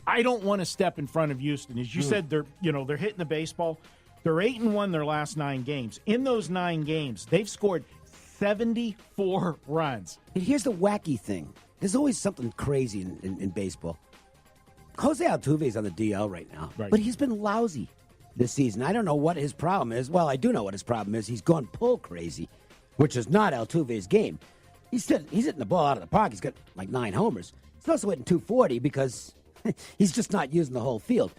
I don't want to step in front of Houston. As you said, they're hitting the baseball. They're 8-1 their last 9 games. In those 9 games, they've scored 74 runs. And here's the wacky thing. There's always something crazy in baseball. Jose Altuve's on the DL right now, but he's been lousy this season. I don't know what his problem is. Well, I do know what his problem is. He's gone pull crazy, which is not Altuve's game. He's hitting the ball out of the park. He's got like 9 homers. He's also hitting 240 because he's just not using the whole field.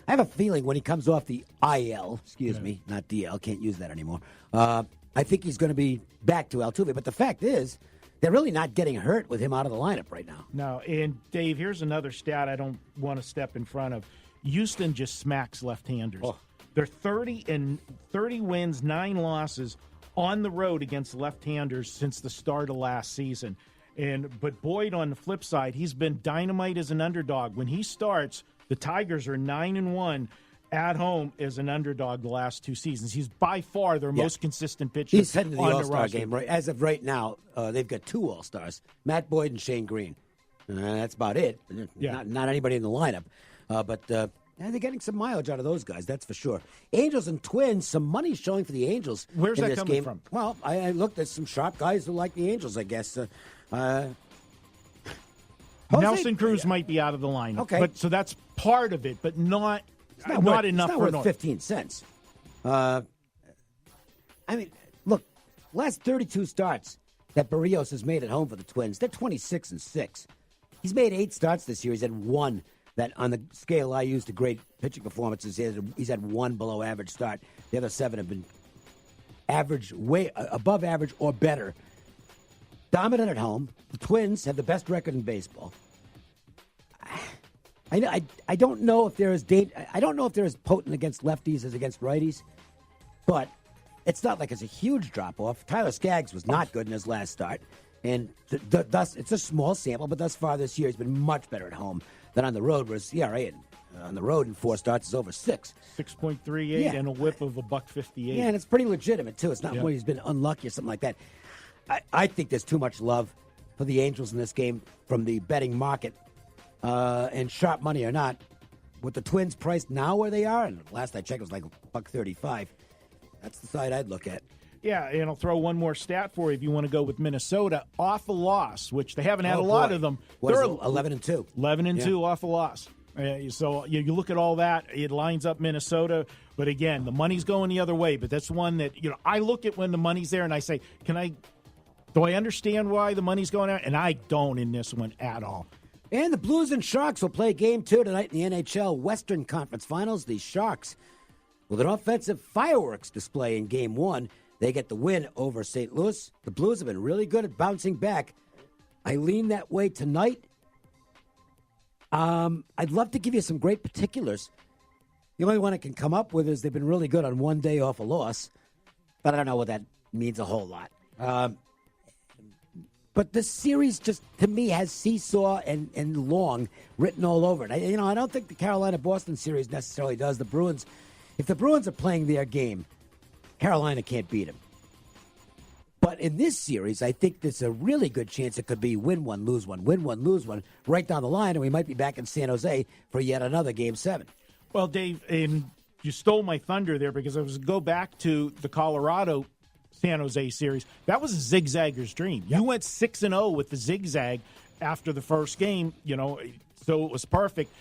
I have a feeling when he comes off the IL, not DL, can't use that anymore. I think he's going to be back to Altuve. But the fact is, they're really not getting hurt with him out of the lineup right now. No, and Dave, here's another stat I don't want to step in front of. Houston just smacks left-handers. Oh. They're 30 wins, 9 losses on the road against left-handers since the start of last season. But Boyd, on the flip side, he's been dynamite as an underdog. When he starts, the Tigers are 9-1 at home as an underdog the last 2 seasons. He's by far their most consistent pitcher. He's heading to the All-Star game. Right? As of right now, they've got 2 All-Stars, Matt Boyd and Shane Green. That's about it. Yeah. Not anybody in the lineup. But they're getting some mileage out of those guys, that's for sure. Angels and Twins, some money showing for the Angels. Where's in that this coming game. from? Well, I looked at some sharp guys who like the Angels, I guess. Nelson Cruz might be out of the lineup. Okay. So that's part of it, but not enough it's not for worth 15 cents. I mean, look, last 32 starts that Barrios has made at home for the Twins, they're 26-6. He's made 8 starts this year. He's had 1 that on the scale I use to grade pitching performances, he's had 1 below average start. The other 7 have been average, way above average or better. Dominant at home. The Twins have the best record in baseball. I don't know if they're as potent against lefties as against righties, but it's not like it's a huge drop off. Tyler Skaggs was not good in his last start, and thus it's a small sample. But thus far this year, he's been much better at home than on the road. Whereas ERA on the road in 4 starts is over 6, 6.38, and a WHIP of $1.58. Yeah, and it's pretty legitimate too. It's not where he's been unlucky or something like that. I think there's too much love for the Angels in this game from the betting market. And sharp money or not, with the Twins priced now where they are, and last I checked it was like $1.35. That's the side I'd look at. Yeah, and I'll throw one more stat for you if you want to go with Minnesota. Off a loss, which they haven't had a lot of them. They're 11-2. 11-2 off a loss. So you look at all that, it lines up Minnesota. But again, the money's going the other way. But that's one that, I look at when the money's there and I say, do I understand why the money's going out? And I don't in this one at all. And the Blues and Sharks will play Game 2 tonight in the NHL Western Conference Finals. The Sharks, with an offensive fireworks display in Game 1, they get the win over St. Louis. The Blues have been really good at bouncing back. I lean that way tonight. I'd love to give you some great particulars. The only one I can come up with is they've been really good on one day off a loss, but I don't know what that means a whole lot. But this series just, to me, has seesaw and long written all over it. I don't think the Carolina-Boston series necessarily does. The Bruins, if the Bruins are playing their game, Carolina can't beat them. But in this series, I think there's a really good chance it could be win one, lose one, win one, lose one, right down the line, and we might be back in San Jose for yet another Game 7. Well, Dave, and you stole my thunder there because I was go back to the Colorado San Jose series. That was a zigzagger's dream. Yep. You went 6-0 with the zigzag after the first game, so it was perfect.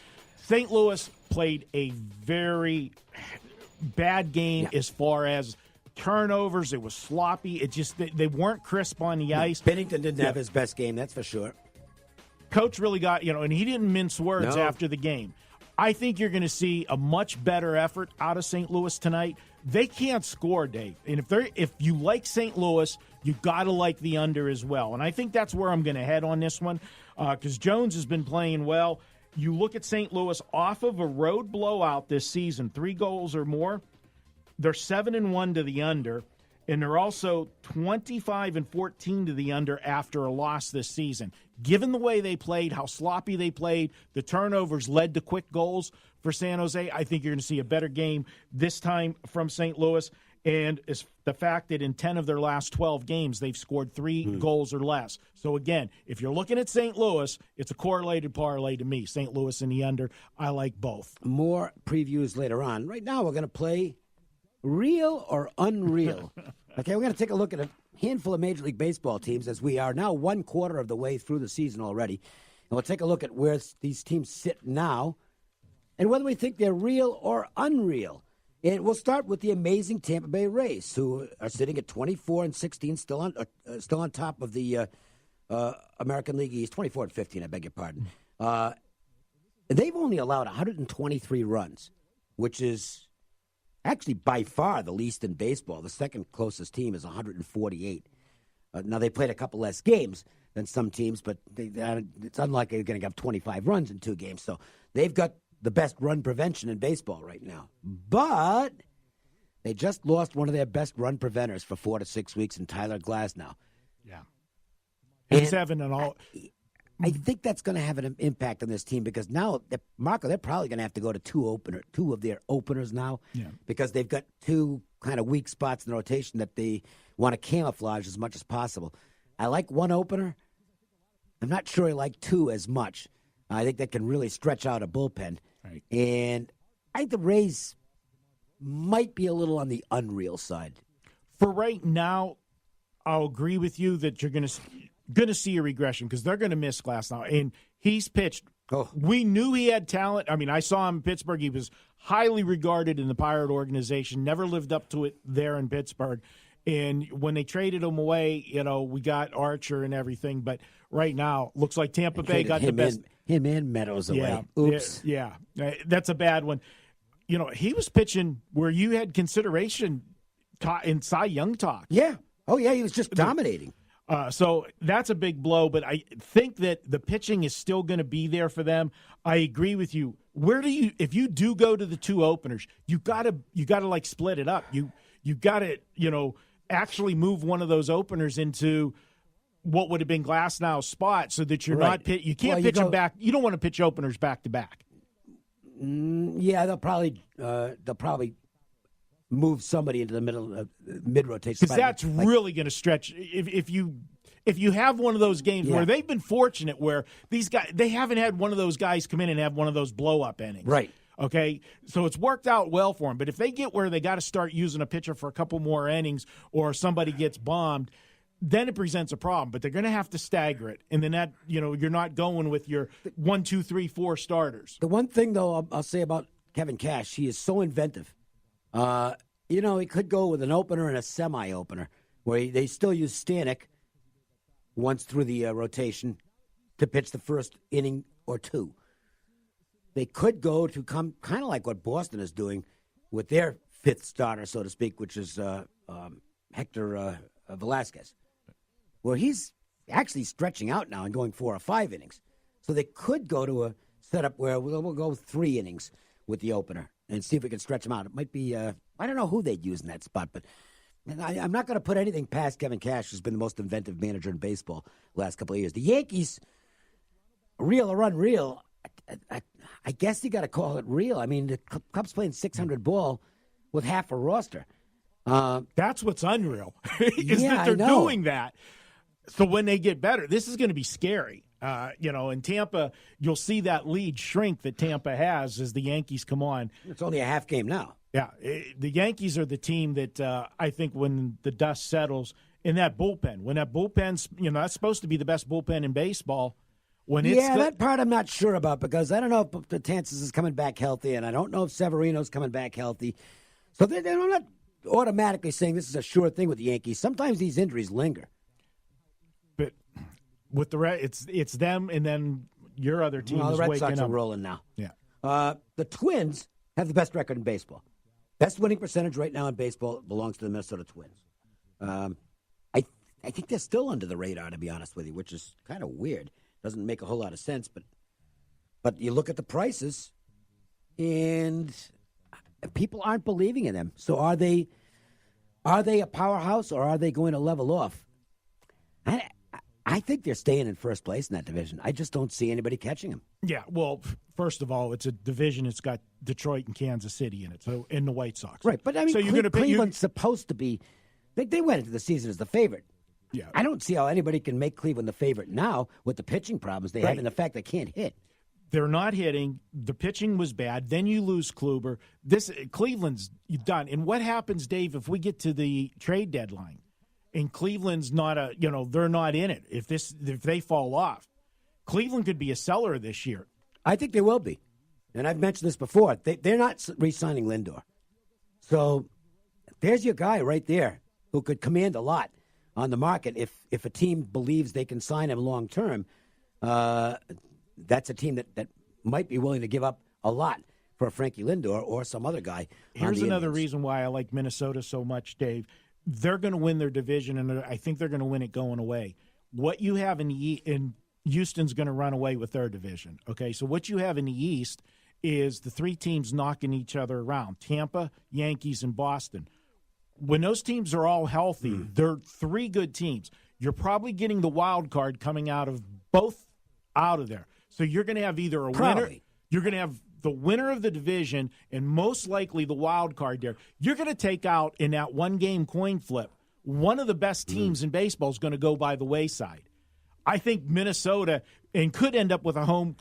St. Louis played a very bad game as far as turnovers. It was sloppy. It just they weren't crisp on the ice. Bennington didn't have his best game, that's for sure. Coach really got, and he didn't mince words after the game. I think you're going to see a much better effort out of St. Louis tonight. They can't score, Dave. And if you like St. Louis, you got to like the under as well. And I think that's where I'm going to head on this one because Jones has been playing well. You look at St. Louis off of a road blowout this season, 3 goals or more. They're 7-1 to the under, and they're also 25-14 to the under after a loss this season. Given the way they played, how sloppy they played, the turnovers led to quick goals for San Jose, I think you're going to see a better game this time from St. Louis. And it's the fact that in 10 of their last 12 games, they've scored 3 goals or less. So, again, if you're looking at St. Louis, it's a correlated parlay to me. St. Louis and the under, I like both. More previews later on. Right now, we're going to play Real or Unreal. Okay, we're going to take a look at a handful of Major League Baseball teams as we are now 1/4 of the way through the season already. And we'll take a look at where these teams sit now and whether we think they're real or unreal. And we'll start with the amazing Tampa Bay Rays, who are sitting at 24-16, still on top of the American League East. 24-15, I beg your pardon. They've only allowed 123 runs, which is actually by far the least in baseball. The second closest team is 148. Now, they played a couple less games than some teams, but it's unlikely they're going to have 25 runs in 2 games. So they've got the best run prevention in baseball right now. But they just lost one of their best run preventers for 4 to 6 weeks in Tyler Glasnow. Yeah. And 7 and all. I think that's going to have an impact on this team because now, Marco, they're probably going to have to go to 2 of their openers now because they've got 2 kind of weak spots in the rotation that they want to camouflage as much as possible. I like 1 opener. I'm not sure I like 2 as much. I think that can really stretch out a bullpen. Right. And I think the Rays might be a little on the unreal side. For right now, I'll agree with you that you're going to see a regression because they're going to miss Glasnow. And he's pitched. Oh. We knew he had talent. I mean, I saw him in Pittsburgh. He was highly regarded in the Pirate organization, never lived up to it there in Pittsburgh. And when they traded him away, we got Archer and everything. But right now, looks like Tampa Bay got the best. Him and Meadows away. Oops. Yeah, that's a bad one. He was pitching where you had consideration in Cy Young talk. Yeah. Oh, yeah, he was just dominating. So that's a big blow, but I think that the pitching is still going to be there for them. I agree with you. If you do go to the 2 openers, you gotta like split it up. You gotta actually move one of those openers into what would have been Glasnow's spot, so that you're not you can't pitch them back. You don't want to pitch openers back to back. Yeah, they'll probably move somebody into the mid rotation because that's really going to stretch. If you have one of those games where they've been fortunate, where these guys they haven't had one of those guys come in and have one of those blow up innings, right? Okay, so it's worked out well for them. But if they get where they got to start using a pitcher for a couple more innings, or somebody gets bombed, then it presents a problem. But they're going to have to stagger it, and then that you're not going with your 1, 2, 3, 4 starters. The one thing though I'll say about Kevin Cash, he is so inventive. He could go with an opener and a semi-opener, where they still use Stanek once through the rotation to pitch the first inning or 2. They could go to kind of like what Boston is doing with their 5th starter, so to speak, which is Hector Velasquez, where he's actually stretching out now and going 4 or 5 innings. So they could go to a setup where we'll go 3 innings with the opener and see if we can stretch them out. It might be, I don't know who they'd use in that spot, but I'm not going to put anything past Kevin Cash, who's been the most inventive manager in baseball the last couple of years. The Yankees, real or unreal, I guess you got to call it real. I mean, the Cubs playing 600 ball with half a roster. That's what's unreal, is that they're doing that. So when they get better, this is going to be scary. In Tampa, you'll see that lead shrink that Tampa has as the Yankees come on. It's only a half game now. Yeah, the Yankees are the team that I think when the dust settles in that bullpen, when that bullpen's, that's supposed to be the best bullpen in baseball. That part I'm not sure about because I don't know if Betances is coming back healthy, and I don't know if Severino's coming back healthy. So they're not automatically saying this is a sure thing with the Yankees. Sometimes these injuries linger. But with the it's them, and then your other team is the Red waking Sox up. are rolling now. Yeah. The Twins have the best record in baseball. Best winning percentage right now in baseball belongs to the Minnesota Twins. I think they're still under the radar, to be honest with you, which is kind of weird. Doesn't make a whole lot of sense, but you look at the prices, and people aren't believing in them. So are they a powerhouse, or are they going to level off? I I think they're staying in first place in that division. I just don't see anybody catching them. Yeah, well, first of all, it's a division. It's got Detroit and Kansas City in it, so and the White Sox. Right, but I mean, so Cleveland's supposed to be. They went into the season as the favorite. Yeah, I don't see how anybody can make Cleveland the favorite now with the pitching problems they have and the fact they can't hit. They're not hitting. The pitching was bad. Then you lose Kluber. Cleveland's done. And what happens, Dave, if we get to the trade deadline and Cleveland's not they're not in it. If they fall off, Cleveland could be a seller this year. I think they will be. And I've mentioned this before. They're not re-signing Lindor. So there's your guy right there who could command a lot on the market if a team believes they can sign him long term. That's a team that might be willing to give up a lot for Frankie Lindor or some other guy. Here's another reason why I like Minnesota so much, Dave. They're going to win their division, and I think they're going to win it going away. What you have in Houston's going to run away with their division. Okay, so what you have in the East is the three teams knocking each other around: Tampa, Yankees, and Boston. When those teams are all healthy, they're three good teams. You're probably getting the wild card coming out of both out of there. So you're going to have either a winner. You're going to have the winner of the division and most likely the wild card there. You're going to take out in that one-game coin flip. One of the best teams in baseball is going to go by the wayside. I think Minnesota could end up with a home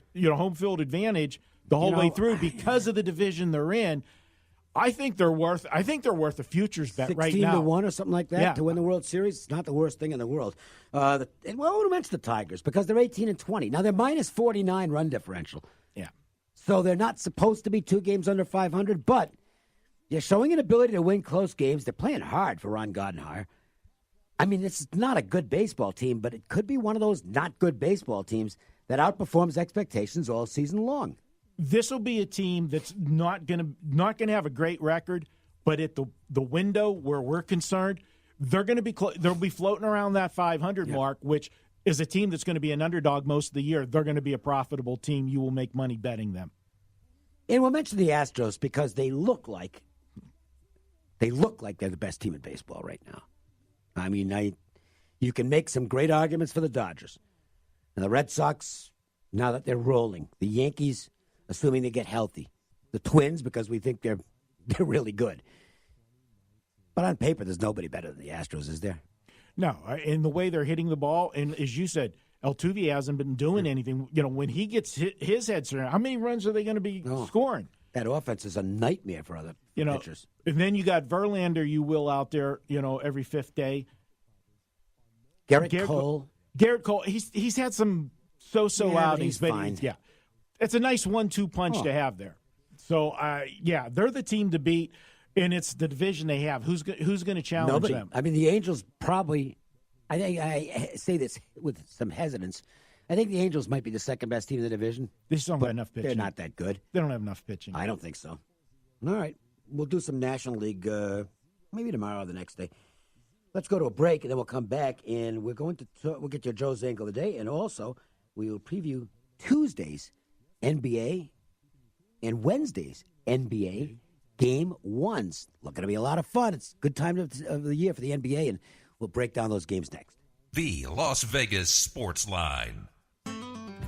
field advantage the whole way through because of the division they're in. I think they're worth a futures bet right now. 16-1 or something like that to win the World Series. It's not the worst thing in the world. I want to mention the Tigers because they're 18-20. Now they're minus 49 run differential. Yeah. So they're not supposed to be 2 games under 500, but they're showing an ability to win close games. They're playing hard for Ron Gardenhire. I mean, this is not a good baseball team, but it could be one of those not good baseball teams that outperforms expectations all season long. This will be a team that's not gonna have a great record, but at the window where we're concerned, they'll be floating around that 500 mark, which is a team that's going to be an underdog most of the year. They're going to be a profitable team. You will make money betting them. And we'll mention the Astros because they look like they're the best team in baseball right now. I mean, you can make some great arguments for the Dodgers and the Red Sox now that they're rolling. The Yankees, assuming they get healthy. The Twins, because we think they're really good. But on paper, there's nobody better than the Astros, is there? No, in the way they're hitting the ball, and as you said, Altuve hasn't been doing anything. When he gets his head surrounded, how many runs are they going to be scoring? That offense is a nightmare for other pitchers. And then you got Verlander, out there, every fifth day. Garrett Cole. Garrett Cole, he's had some so-so outings, but fine. It's a nice 1-2 punch to have there. So, they're the team to beat, and it's the division they have. Who's going to challenge them? I mean, the Angels probably – I say this with some hesitance. I think the Angels might be the second-best team in the division. They just don't have enough pitching. They're not that good. They don't have enough pitching. I don't think so. All right. We'll do some National League maybe tomorrow or the next day. Let's go to a break, and then we'll come back, and we're going to we'll get your Joe's Angle of the Day, and also we will preview Tuesday's NBA and Wednesday's NBA Game 1s. Look, going to be a lot of fun. It's a good time of the year for the NBA, and we'll break down those games next. The Las Vegas Sports Line.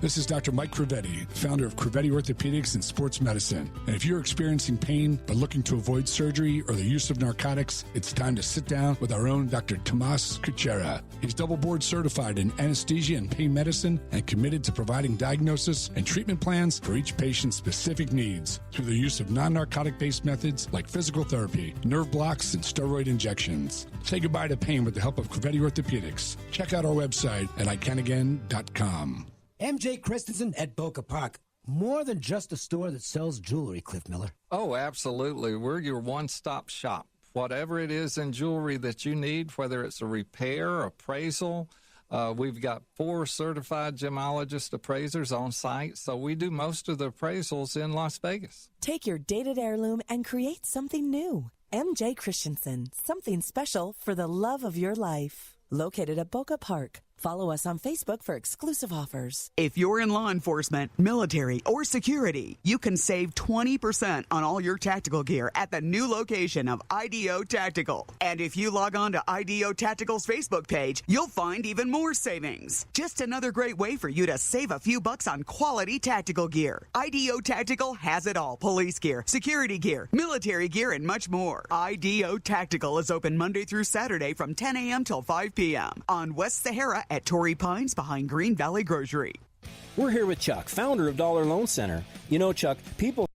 This is Dr. Mike Crivetti, founder of Crivetti Orthopedics and Sports Medicine. And if you're experiencing pain but looking to avoid surgery or the use of narcotics, it's time to sit down with our own Dr. Tomas Kuchera. He's double board certified in anesthesia and pain medicine and committed to providing diagnosis and treatment plans for each patient's specific needs through the use of non-narcotic based methods like physical therapy, nerve blocks, and steroid injections. Say goodbye to pain with the help of Crivetti Orthopedics. Check out our website at iCanAgain.com. MJ Christensen at Boca Park. More than just a store that sells jewelry, Cliff Miller. Oh, absolutely. We're your one-stop shop. Whatever it is in jewelry that you need, whether it's a repair, appraisal, we've got 4 certified gemologist appraisers on site, so we do most of the appraisals in Las Vegas. Take your dated heirloom and create something new. MJ Christensen, something special for the love of your life. Located at Boca Park. Follow us on Facebook for exclusive offers. If you're in law enforcement, military, or security, you can save 20% on all your tactical gear at the new location of IDO Tactical. And if you log on to IDO Tactical's Facebook page, you'll find even more savings. Just another great way for you to save a few bucks on quality tactical gear. IDO Tactical has it all. Police gear, security gear, military gear, and much more. IDO Tactical is open Monday through Saturday from 10 a.m. till 5 p.m. on West Sahara at Torrey Pines behind Green Valley Grocery. We're here with Chuck, founder of Dollar Loan Center. You know, Chuck, people